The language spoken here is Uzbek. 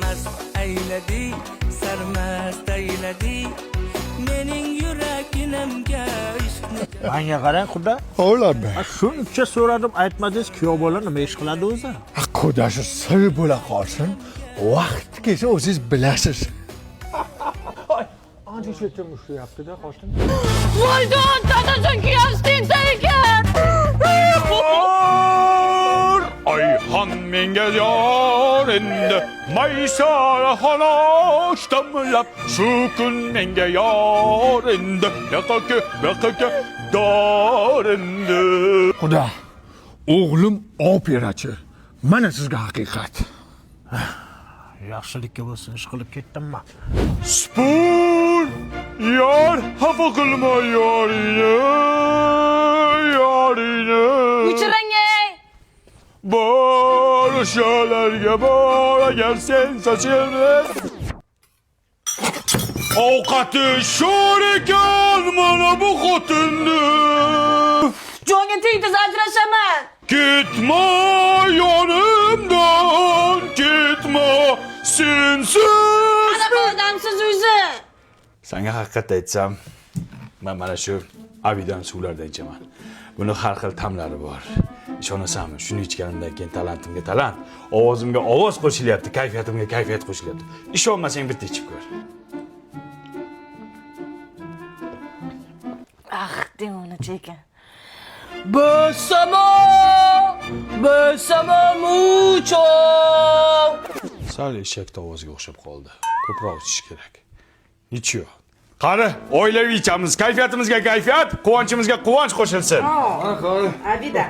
mast ayladi, sarmast ayladi. Mening yuraginimga ishqni. Menga qarang, xudo. Oğlum be. Shuncha so'radim, aytmadingiz, kuyov bola nima ish qiladi o'zi? Xudosi sir bo'la qolsin. Vaqt kelsa o'zingiz bilasiz. Ancha ishlatib ushlayapti-da, xotin. Voydon, dadajon kuyavsin ekan. Ayhan menga yor endi Maysara xonosh damlab shu kun menga yor endi yoqqa dor endi. Xudo, o'g'lim operachi. Mana sizga haqiqat. Yaxshilikka bo'lsin, ish qilib ketdimmi? Spur yor xafa qilma yorini Uchirang ey. bor o'shalarga bor agar sen sochilma ovqati sho'r ekan mana bu xotinni Jonga tegdi, ajrashaman. ketma yonimdan ketma sensiz Qanaqa odamsiz o'zi? Senga haqiqat aytsam, men mana shu avidan suvlardan ichaman. Buni har xil ta'mlari bor. Ishonasanmi? Shuni ichganimdan keyin talantimga talant, ovozimga ovoz qo'shilyapti, kayfiyatimga kayfiyat qo'shilyapti. Ishonmasang bitta ichib ko'r. Ah, devona ekan. Besamo mucho. Sal eshak tovoziga o'xshab qoldi. Ko'proq ichish kerak. Ichiyo. Qani, oilaviy ichamiz, kayfiyatimizga kayfiyat, quvonchimizga quvonch qo'shilsin. Avida.